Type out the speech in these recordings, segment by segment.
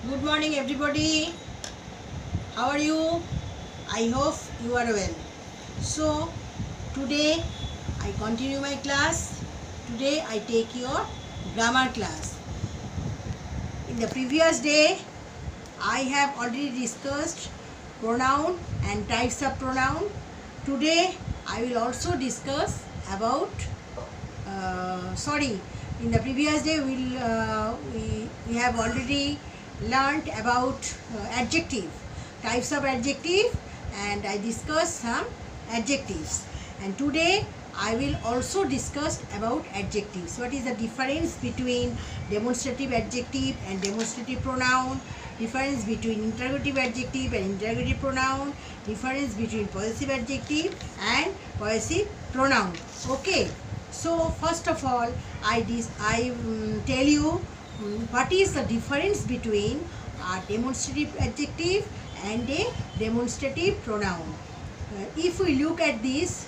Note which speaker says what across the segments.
Speaker 1: Good morning, everybody. How are you? I hope you are well. So, today I continue my class. Today I take your grammar class. In the previous day, I have already discussed pronoun and types of pronoun. Today I will also discuss about in the previous day we have already learnt about adjective, types of adjective, and I discussed some adjectives. And today I will also discuss about adjectives. What is the difference between demonstrative adjective and demonstrative pronoun, difference between interrogative adjective and interrogative pronoun, difference between possessive adjective and possessive pronoun. Okay. So first of all, I tell you what is the difference between a demonstrative adjective and a demonstrative pronoun. If we look at this,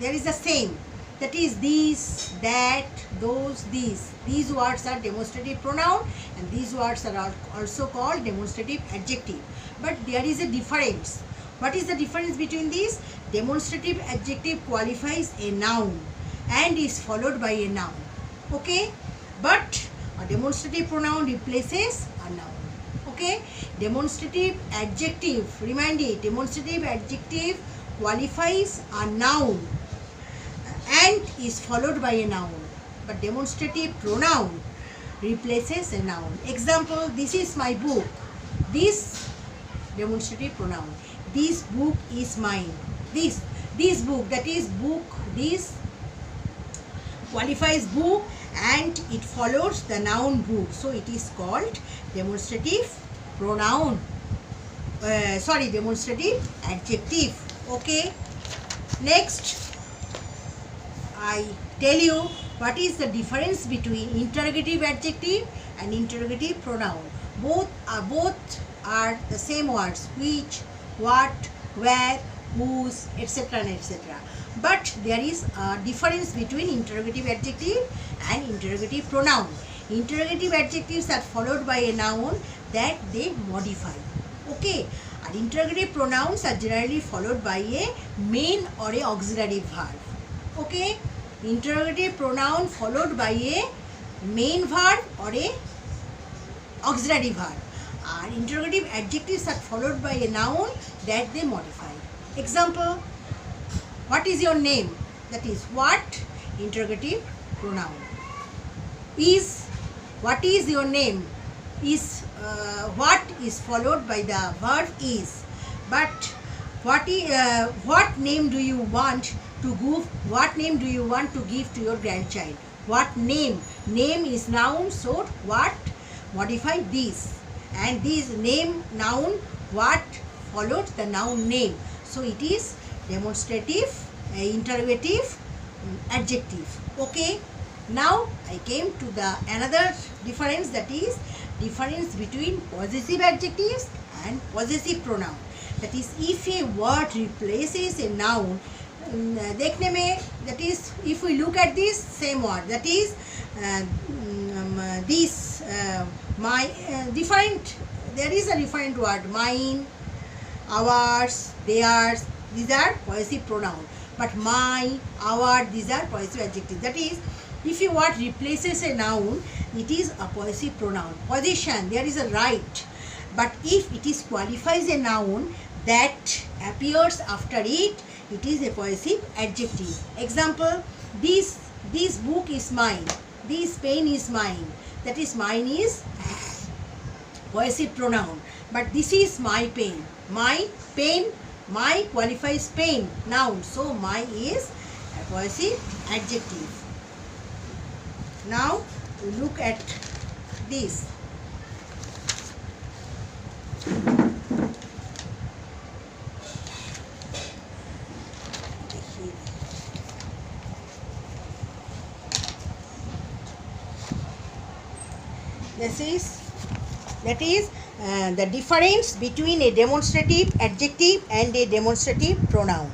Speaker 1: there is the same. That is these, that, those, these. These words are demonstrative pronoun and these words are also called demonstrative adjective. But there is a difference. What is the difference between these? Demonstrative adjective qualifies a noun and is followed by a noun. Okay, but a demonstrative pronoun replaces a noun. Okay, demonstrative adjective, remind it, demonstrative adjective qualifies a noun and is followed by a noun, but demonstrative pronoun replaces a noun. Example, this is my book. This demonstrative pronoun. This book is mine. This book, that is book, this qualifies book and it follows the noun book, so it is called demonstrative pronoun, demonstrative adjective. Okay, next I tell you what is the difference between interrogative adjective and interrogative pronoun. Both are the same words, which, what, where, whose, etc. and etc. But there is a difference between interrogative adjective and interrogative pronoun. Interrogative adjectives are followed by a noun that they modify. Okay, and interrogative pronouns are generally followed by a main or a auxiliary verb. Okay, interrogative pronoun followed by a main verb or a auxiliary verb. And interrogative adjectives are followed by a noun that they modify. Example, what is your name? That is what, interrogative pronoun. Is, what is your name? Is, what is followed by the verb is. But what name do you want to give? What name do you want to give to your grandchild? What name? Name is noun, so what modify this, and this name noun what followed the noun name. So it is demonstrative, interrogative, adjective. Okay. Now I came to the another difference, that is difference between possessive adjectives and possessive pronoun. That is, if a word replaces a noun, देखने में, that is, if we look at this same word, that is this, my, different, there is a different word, mine, ours, theirs, these are possessive pronoun. But my, our, these are possessive adjectives. That is, if a word replaces a noun, it is a possessive pronoun. Possession, there is a right. But if it is qualifies a noun that appears after it, it is a possessive adjective. Example, this book is mine. This pen is mine. That is, mine is possessive pronoun. But this is my pen. My pen, my qualifies pen, noun. So my is a possessive adjective. Now we look at this. That is the difference between a demonstrative adjective and a demonstrative pronoun.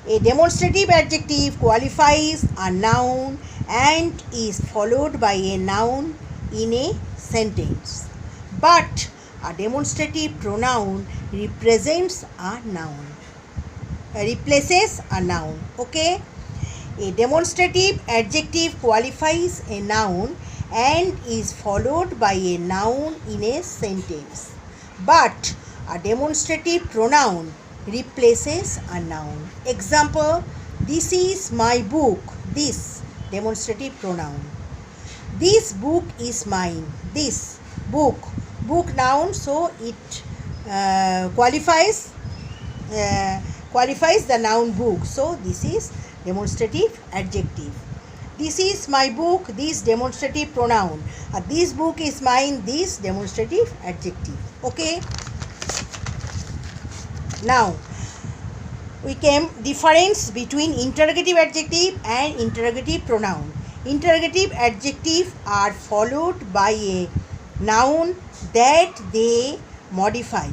Speaker 1: A demonstrative adjective qualifies a noun and is followed by a noun in a sentence. but a demonstrative pronoun represents a noun, replaces a noun. Okay, a demonstrative adjective qualifies a noun and is followed by a noun in a sentence, but a demonstrative pronoun replaces a noun. Example: this is my book. This, demonstrative pronoun. This book is mine. This book, book noun, so it qualifies the noun book. So this is demonstrative adjective. This is my book. This, demonstrative pronoun. This book is mine. This, demonstrative adjective. Okay. Now we came difference between interrogative adjective and interrogative pronoun. Interrogative adjectives are followed by a noun that they modify,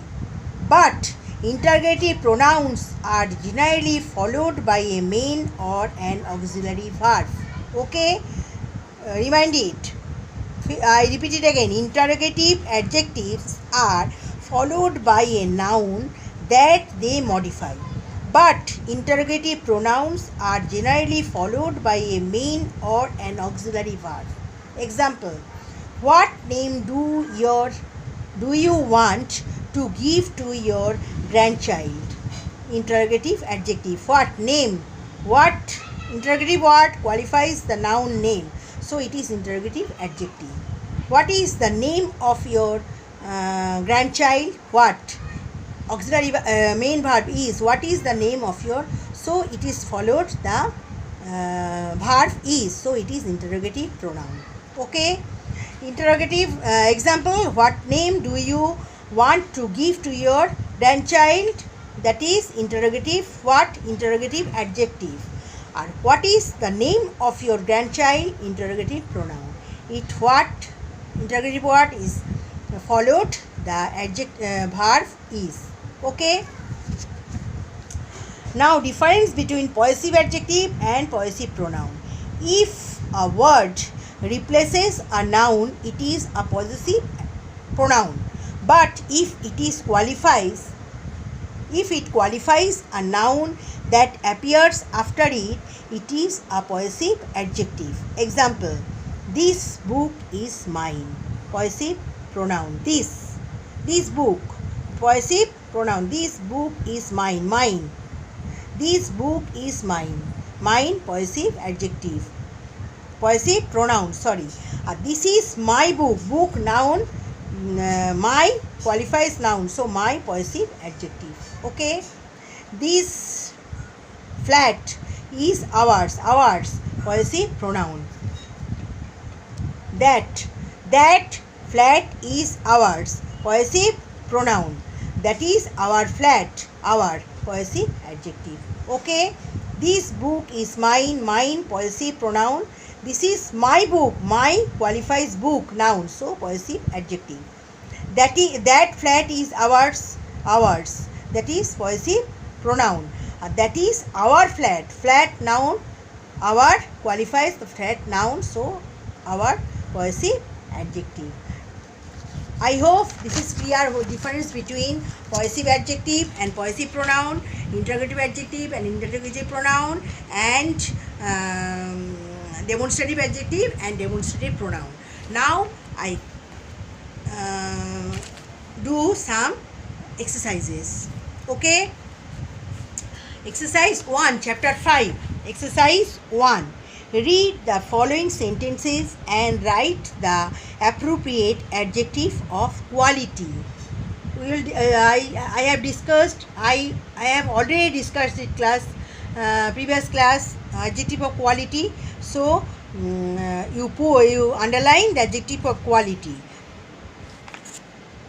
Speaker 1: but interrogative pronouns are generally followed by a main or an auxiliary verb. Okay, remind it. I repeat it again. Interrogative adjectives are followed by a noun that they modify, but interrogative pronouns are generally followed by a main or an auxiliary verb. Example: what name do you want to give to your grandchild? Interrogative adjective. What name? What interrogative word qualifies the noun name, so it is interrogative adjective. What is the name of your grandchild? What? Auxiliary main verb is what is the name of your, so it is followed the verb is, so it is interrogative pronoun. Okay, interrogative example: what name do you want to give to your grandchild? That is interrogative what? Interrogative adjective. Or what is the name of your grandchild? Interrogative pronoun. It what? Interrogative word is followed the adjective verb is. Okay. Now difference between possessive adjective and possessive pronoun. If a word replaces a noun, it is a possessive pronoun. But if it qualifies a noun that appears after it, it is a possessive adjective. Example: this book is mine. Possessive pronoun. This book. Possessive pronoun. This book is mine. Mine. This book is mine. Mine, possessive adjective. Possessive pronoun. Sorry. This is my book. Book noun. My qualifies noun. So my, possessive adjective. Okay. This flat is ours. Ours, possessive pronoun. That flat is ours. Possessive pronoun. That is our flat. Our, possessive adjective. Okay. This book is mine. Mine, possessive pronoun. This is my book. My qualifies book noun. So possessive adjective. That flat is ours. Ours. That is possessive pronoun. That is our flat. Flat noun. Our qualifies the flat noun. So our, possessive adjective. I hope this is clear. Difference between possessive adjective and possessive pronoun, interrogative adjective and interrogative pronoun, and demonstrative adjective and demonstrative pronoun. Now I do some exercises. Okay. Exercise 1, chapter 5. Exercise 1. Read the following sentences and write the appropriate adjective of quality. I have discussed. I have already discussed it previous class, adjective of quality. So you underline the adjective of quality.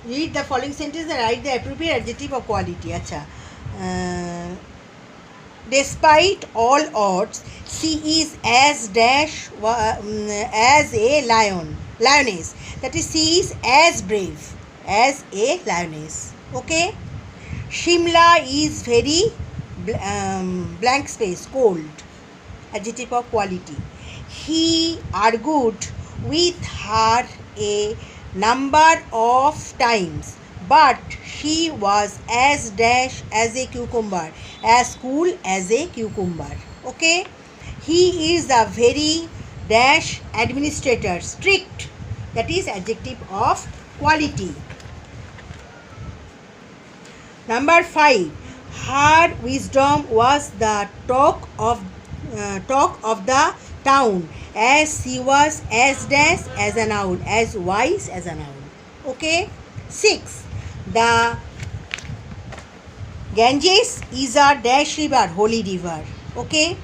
Speaker 1: Read the following sentence and write the appropriate adjective of quality. Acha. Despite all odds, she is as a lioness. That is, she is as brave as a lioness. Okay. Shimla is very blank space cold. Adjective of quality. He argued with her a number of times, but she was as dash as a cucumber, as cool as a cucumber. Okay, he is a very dash administrator, strict, that is adjective of quality. Number 5, her wisdom was the talk of the town, as she was as dash as a noun, as wise as a noun. Okay. 6, the Ganges is a dash river, holy river. Okay.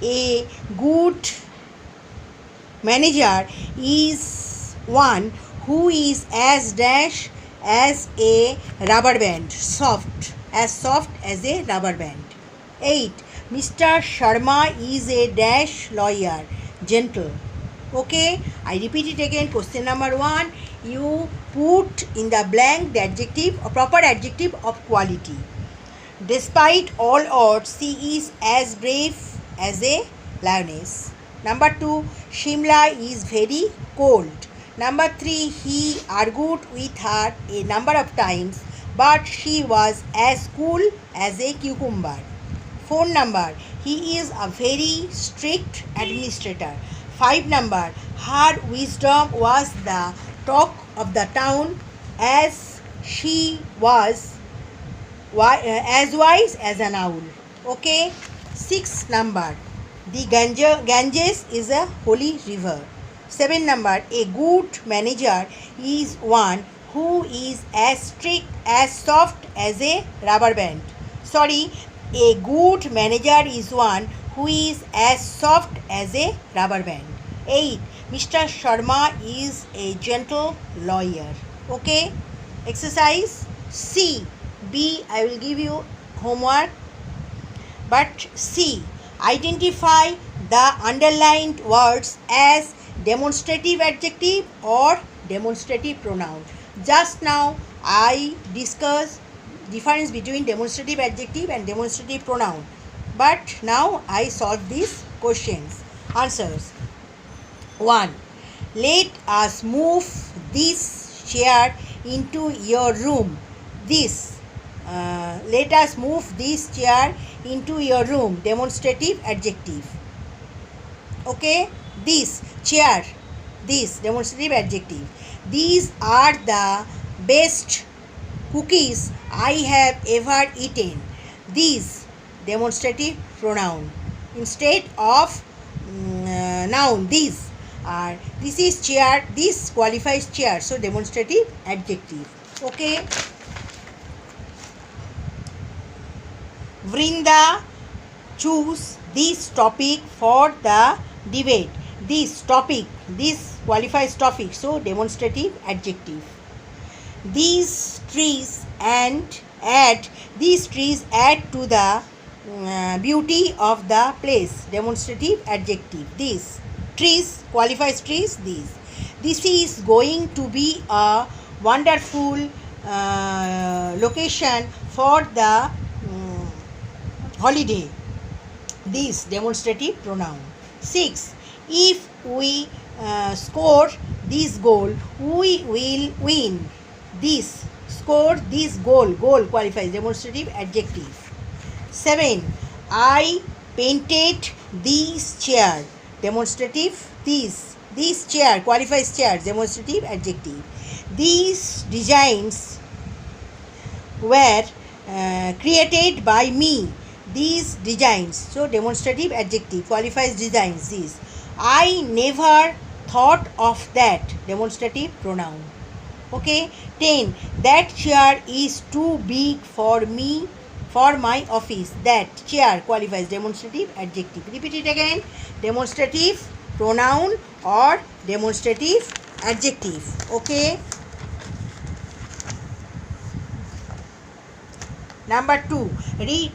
Speaker 1: A good manager is one who is as dash as a rubber band, soft as a rubber band. 8, Mr. Sharma is a dash lawyer, gentle. Okay, I repeat it again. Question number 1, you put in the blank the adjective or proper adjective of quality. Despite all odds, she is as brave as a lioness. Number 2, Shimla is very cold. Number 3, he argued with her a number of times, but she was as cool as a cucumber. 4 number, he is a very strict administrator. 5 number, her wisdom was the talk of the town, as she was as wise as an owl. Okay. 6 number, the Ganges is a holy river. 7 number, a good manager is one who is as strict, as soft as a rubber band. Sorry, a good manager is one who is as soft as a rubber band. 8, Mr. Sharma is a gentle lawyer. Okay. Exercise C. B, I will give you homework. But C, identify the underlined words as demonstrative adjective or demonstrative pronoun. Just now I discussed difference between demonstrative adjective and demonstrative pronoun. But now I solve these questions. Answers. 1. Let us move this chair into your room. Let us move this chair into your room. Demonstrative adjective. Okay. This chair. This demonstrative adjective. These are the best cookies I have ever eaten. These demonstrative pronoun. Instead of noun, these are. This is chair. This qualifies chair. So demonstrative adjective. Okay. Vrinda, choose this topic for the debate. This topic, this qualifies topic, so demonstrative adjective. These trees add to the beauty of the place. Demonstrative adjective. These trees qualifies trees. These. This is going to be a wonderful location for the holiday. This demonstrative pronoun. 6. If we score this goal, we will win. This score this goal. Goal qualifies demonstrative adjective. 7. I painted this chair. Demonstrative. This chair qualifies chair. Demonstrative adjective. These designs were created by me. These designs. So demonstrative adjective qualifies designs. These. I never thought of that. Demonstrative pronoun. Okay. 10. That chair is too big for me, for my office. That chair qualifies demonstrative adjective. Repeat it again. Demonstrative pronoun or demonstrative adjective. Okay. Number 2. Read.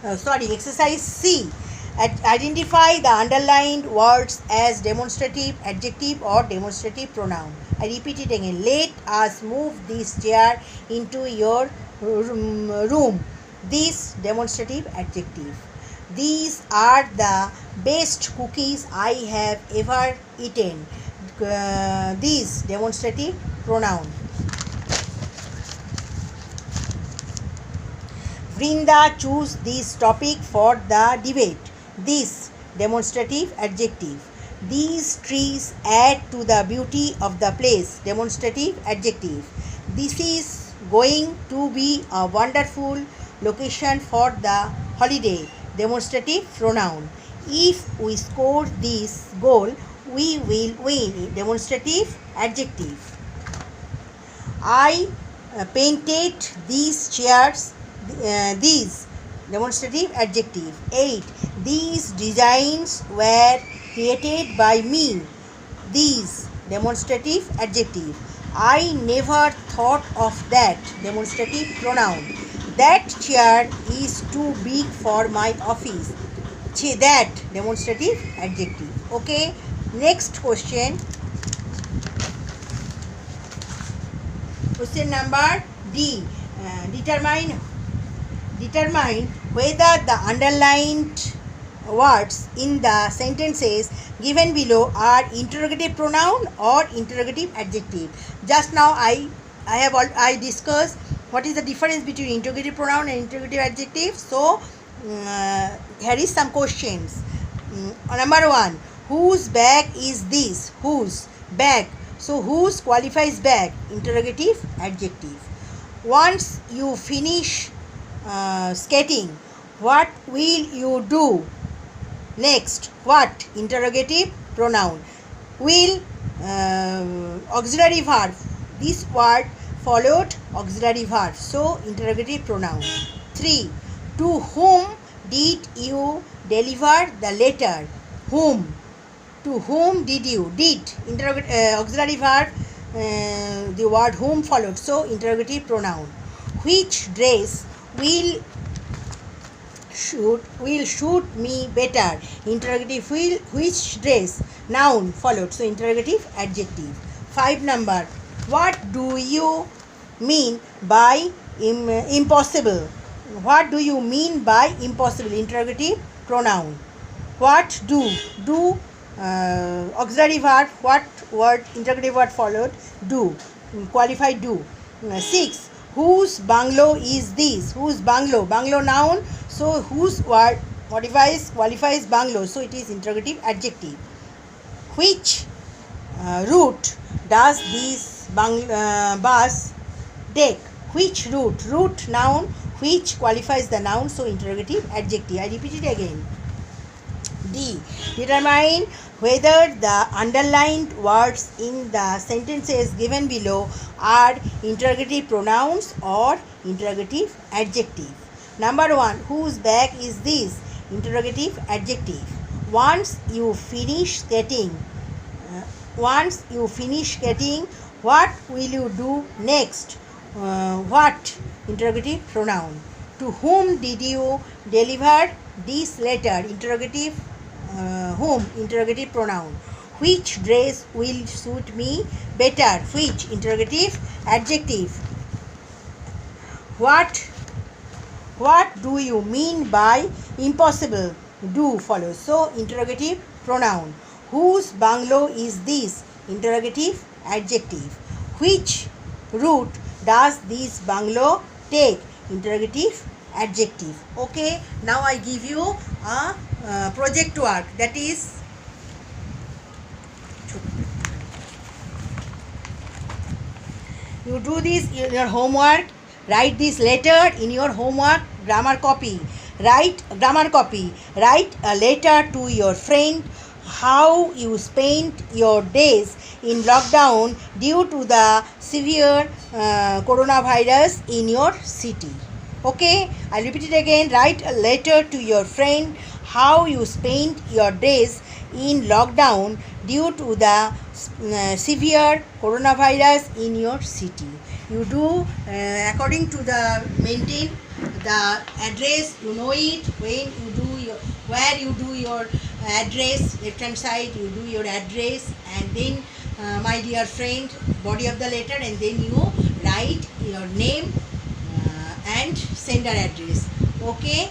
Speaker 1: Exercise C. Identify the underlined words as demonstrative adjective or demonstrative pronoun. I repeat it again. Let us move this chair into your room. This demonstrative adjective. These are the best cookies I have ever eaten. these demonstrative pronoun. Vrinda choose this topic for the debate. This demonstrative adjective. These trees add to the beauty of the place. Demonstrative adjective. This is going to be a wonderful location for the holiday. Demonstrative pronoun. If we score this goal, we will win. Demonstrative adjective. I painted these chairs. These demonstrative adjective. 8. These designs were created by me. These demonstrative adjective. I never thought of that. Demonstrative pronoun. That chair is too big for my office. That demonstrative adjective. Okay, next question. Question number D. Determine whether the underlined words in the sentences given below are interrogative pronoun or interrogative adjective. Just now I discussed what is the difference between interrogative pronoun and interrogative adjective. So here is some questions. Number 1, whose bag is this? Whose bag? So whose qualifies bag? Interrogative adjective. Once you finish skating, what will you do next? What? Interrogative pronoun. Will auxiliary verb. This word followed auxiliary verb. So interrogative pronoun. 3. To whom did you deliver the letter? Whom? To whom did you? Did. Auxiliary verb. The word whom followed. So interrogative pronoun. Which dress will suit me better? Interrogative. Which dress? Noun followed. So interrogative adjective. 5 number. What do you mean by impossible? What do you mean by impossible? Interrogative pronoun. What do? Do auxiliary verb. What word? Interrogative word followed. Do. Qualified do. 6. Whose bungalow is this? Whose bungalow? Bungalow noun. So whose word qualifies bungalow. So it is interrogative adjective. Which route does this bus take? Which route? Route noun. Which qualifies the noun. So interrogative adjective. I repeat it again. D. Determine whether the underlined words in the sentences given below are interrogative pronouns or interrogative adjective. Number 1. Whose bag is this? Interrogative adjective. Once you finish skating, what will you do next? What? Interrogative pronoun. To whom did you deliver this letter? Interrogative whom? Interrogative pronoun. Which dress will suit me better? Which? Interrogative adjective. What do you mean by impossible? Do follows. So interrogative pronoun. Whose bungalow is this? Interrogative adjective. Which route does this bungalow take? Interrogative adjective. Okay, now I give you a project work, that is you do this in your homework. Write this letter in your homework grammar copy. Write a letter to your friend how you spent your days in lockdown due to the severe coronavirus in your city. Okay, I'll repeat it again. Write a letter to your friend how you spent your days in lockdown due to the severe coronavirus in your city. You do according to the maintain the address, you know it. When you do where you do your address, left hand side you do your address, and then my dear friend, body of the letter, and then you write your name and sender address. Okay,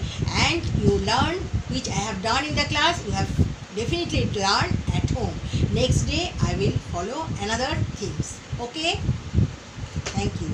Speaker 1: and you learn, which I have done in the class, you have definitely learned at home. Next day I will follow another themes. Okay? Thank you.